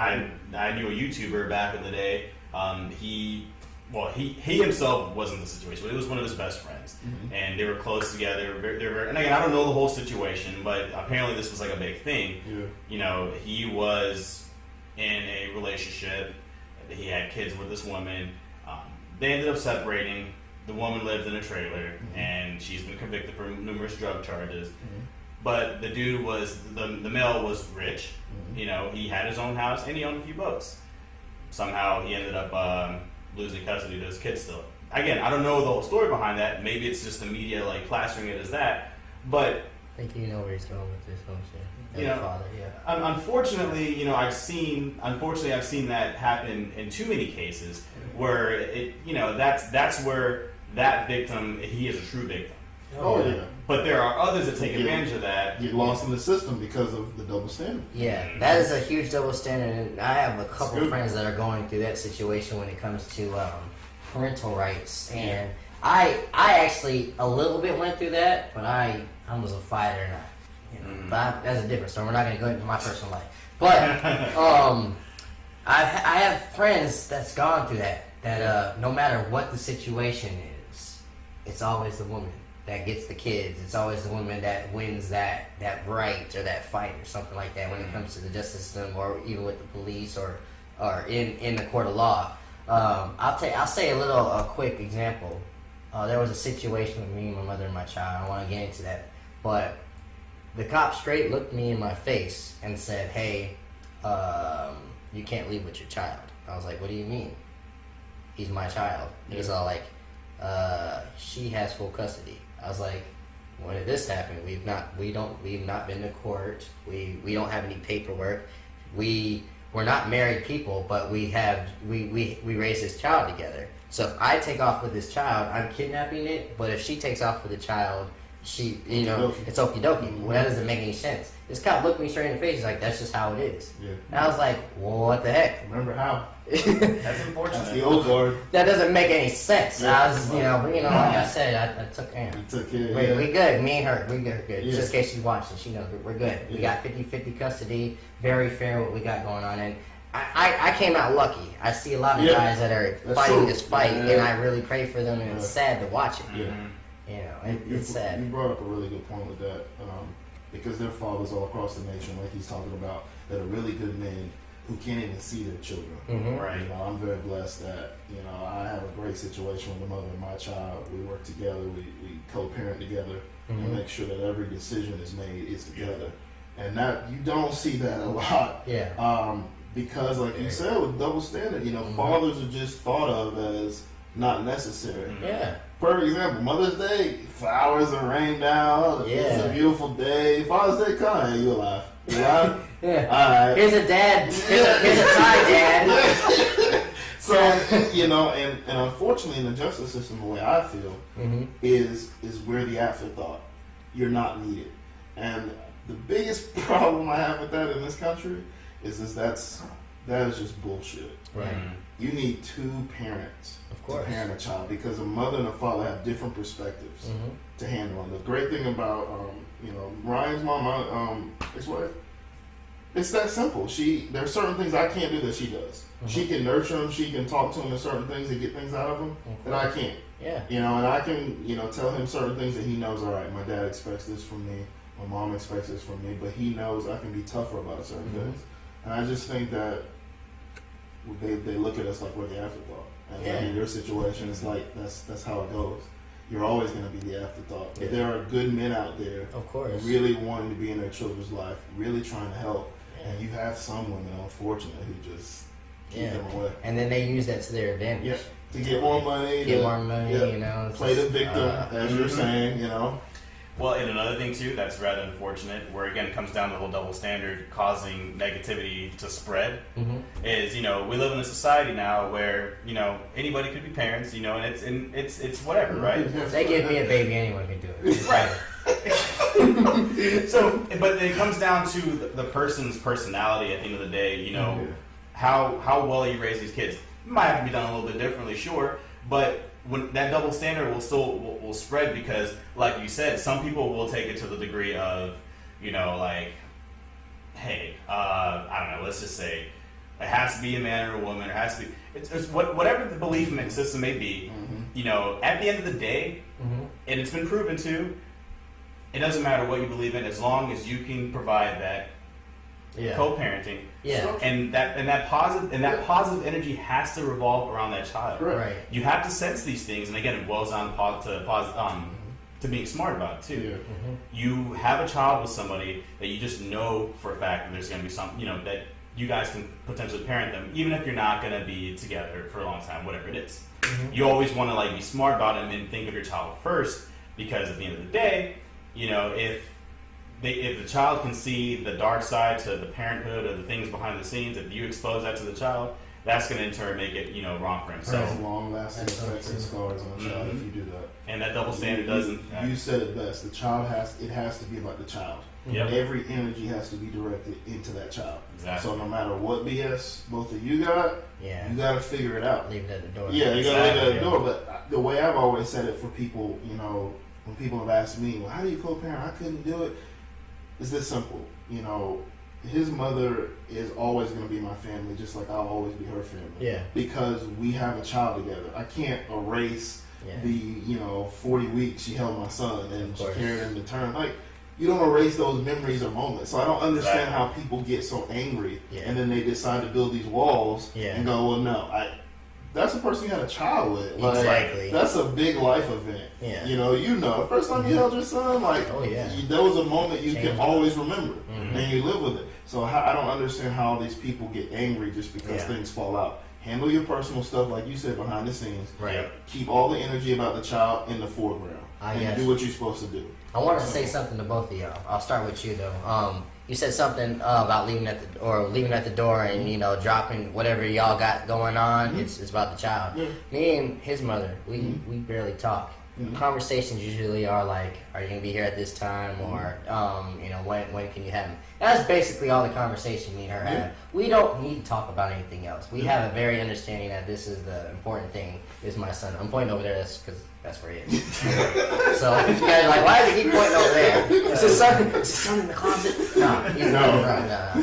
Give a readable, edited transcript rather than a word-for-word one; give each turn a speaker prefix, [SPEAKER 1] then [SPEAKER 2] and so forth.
[SPEAKER 1] I knew a YouTuber back in the day. He himself wasn't the situation, but it was one of his best friends, and they were close together. And again, I don't know the whole situation, but apparently this was like a big thing. Yeah. You know, he was in a relationship. He had kids with this woman. They ended up separating. The woman lived in a trailer, and she's been convicted for numerous drug charges. But the dude the male was rich. You know, he had his own house and he owned a few boats. Somehow he ended up losing custody of his kids still. Again, I don't know the whole story behind that. Maybe it's just the media like plastering it as that. But
[SPEAKER 2] I think you know where he's going with this, don't you?
[SPEAKER 1] You know,
[SPEAKER 2] father, yeah.
[SPEAKER 1] Unfortunately, you know, I've seen that happen in too many cases where it, you know, that's where that victim, he is a true victim.
[SPEAKER 3] Oh yeah.
[SPEAKER 1] But there are others that take advantage of that.
[SPEAKER 3] Get lost in the system because of the double standard.
[SPEAKER 2] Yeah, that is a huge double standard, and I have a couple friends that are going through that situation when it comes to parental rights. And I actually a little bit went through that, but I was a fighter, and but that's a different story. We're not going to go into my personal life, but I have friends that's gone through that. That no matter what the situation is, it's always the woman that gets the kids. It's always the woman that wins that right or that fight or something like that when it comes to the justice system or even with the police or in the court of law. I'll say a quick example. There was a situation with me, my mother, and my child. I don't want to get into that, but the cop straight looked me in my face and said, "Hey, you can't leave with your child." I was like, "What do you mean? He's my child." He's all like, "She has full custody." I was like, "When did this happen? We've not been to court. We don't have any paperwork. We're not married people, but we raised this child together. So if I take off with this child, I'm kidnapping it. But if she takes off with the child, it's okie dokie. Well, that doesn't make any sense." This cop looked me straight in the face. He's like, "That's just how it is." Yeah. And I was like, "Well, what the heck?"
[SPEAKER 3] Remember how?
[SPEAKER 1] That's unfortunate.
[SPEAKER 3] That's the old guard.
[SPEAKER 2] That doesn't make any sense. Yeah. I was, like I said, I took care.
[SPEAKER 3] You took care.
[SPEAKER 2] We good. Me and her, we good. Yeah. Just in case she's watching, she knows we're good. Yeah. We got 50-50 custody. Very fair what we got going on. And I came out lucky. I see a lot of guys that are fighting this fight, and I really pray for them, and it's sad to watch it. Yeah. You know, it's sad.
[SPEAKER 3] You brought up a really good point with that, because there are fathers all across the nation, like he's talking about, that are really good men who can't even see their children. Right. You know, I'm very blessed that, I have a great situation with the mother of my child. We work together, we co-parent together, and make sure that every decision is made is together. And that you don't see that a lot. Yeah. Because like you said, with double standard, fathers are just thought of as not necessary. Yeah. Perfect example, Mother's Day, flowers are rained down, it's a beautiful day. Father's Day come, hey, you alive? You alive?
[SPEAKER 2] Yeah. All right. Here's a dad. Here's a tie, Dad.
[SPEAKER 3] So, and unfortunately in the justice system, the way I feel is we're the afterthought. You're not needed. And the biggest problem I have with that in this country is that is just bullshit. Right. You need two parents to parent a child because a mother and a father have different perspectives to handle. And the great thing about Ryan's mom, my ex-wife, it's that simple. There are certain things I can't do that she does. She can nurture him. She can talk to him in certain things and get things out of him that I can't. Yeah. And I can tell him certain things that he knows. All right, my dad expects this from me. My mom expects this from me. But he knows I can be tougher about certain things. And I just think that they look at us like we're the afterthought. And in your situation, it's like that's how it goes. You're always going to be the afterthought. But there are good men out there,
[SPEAKER 2] of course,
[SPEAKER 3] really wanting to be in their children's life, really trying to help. And you have some women, unfortunately, who just keep them away.
[SPEAKER 2] And then they use that to their advantage.
[SPEAKER 3] Yeah. To get more money. Play the victim, as you're saying,
[SPEAKER 1] Well, and another thing too that's rather unfortunate, where again it comes down to the whole double standard causing negativity to spread, is we live in a society now where anybody could be parents, and it's whatever, right?
[SPEAKER 2] If they give me a baby, anyone can do it.
[SPEAKER 1] Right. So, but it comes down to the person's personality at the end of the day. How well you raise these kids. It might have to be done a little bit differently, sure, but when that double standard will spread because, like you said, some people will take it to the degree of, hey, I don't know, let's just say, It has to be a man or a woman. It has to be. It's whatever the belief system may be. You know, at the end of the day, and it's been proven too. It doesn't matter what you believe in, as long as you can provide that co-parenting.
[SPEAKER 2] Yeah.
[SPEAKER 1] And that positive energy has to revolve around that child.
[SPEAKER 2] Right.
[SPEAKER 1] You have to sense these things, and again, it boils down to being smart about it too.
[SPEAKER 3] Yeah.
[SPEAKER 1] You have a child with somebody that you just know for a fact that there's going to be some, that you guys can potentially parent them, even if you're not going to be together for a long time, whatever it is. You always want to be smart about it and think of your child first, because at the end of the day, if the child can see the dark side to the parenthood or the things behind the scenes, if you expose that to the child, that's going to in turn make it wrong for himself.
[SPEAKER 3] Has long-lasting effects and scars on the child if you do that.
[SPEAKER 1] And that double standard doesn't.
[SPEAKER 3] You said it best. The child has to be about the child.
[SPEAKER 1] Yep.
[SPEAKER 3] Every energy has to be directed into that child.
[SPEAKER 1] Exactly.
[SPEAKER 3] So no matter what BS both of you got, you got to figure it out.
[SPEAKER 2] Leave it at the door.
[SPEAKER 3] Yeah, you got to leave it at the door. But the way I've always said it for people, when people have asked me, well, how do you co-parent? I couldn't do it. It's this simple. His mother is always going to be my family, just like I'll always be her family.
[SPEAKER 2] Yeah.
[SPEAKER 3] Because we have a child together. I can't erase the 40 weeks she held my son and she carried him to term. You don't erase those memories or moments. So I don't understand how people get so angry and then they decide to build these walls and go, well, no, that's the person you had a child with.
[SPEAKER 2] Exactly.
[SPEAKER 3] That's a big life event.
[SPEAKER 2] Yeah.
[SPEAKER 3] The first time you held your son, there was a moment you can always remember and you live with it. So I don't understand how these people get angry just because things fall out. Handle your personal stuff, like you said, behind the scenes.
[SPEAKER 2] Right.
[SPEAKER 3] Keep all the energy about the child in the foreground. And do what you're supposed to do.
[SPEAKER 2] I want to say something to both of y'all. I'll start with you though. You said something about leaving at the door and dropping whatever y'all got going on. It's about the child.
[SPEAKER 3] Yeah.
[SPEAKER 2] Me and his mother, we barely talk. Conversations usually are like, "Are you gonna be here at this time?" Or when can you have him? That's basically all the conversation me and her have. We don't need to talk about anything else. We have a very understanding that this is the important thing. Is my son? I'm pointing over there. That's because that's where he is. So you guys are like, why does he keep pointing over there? Is his son in the closet? No, he's not.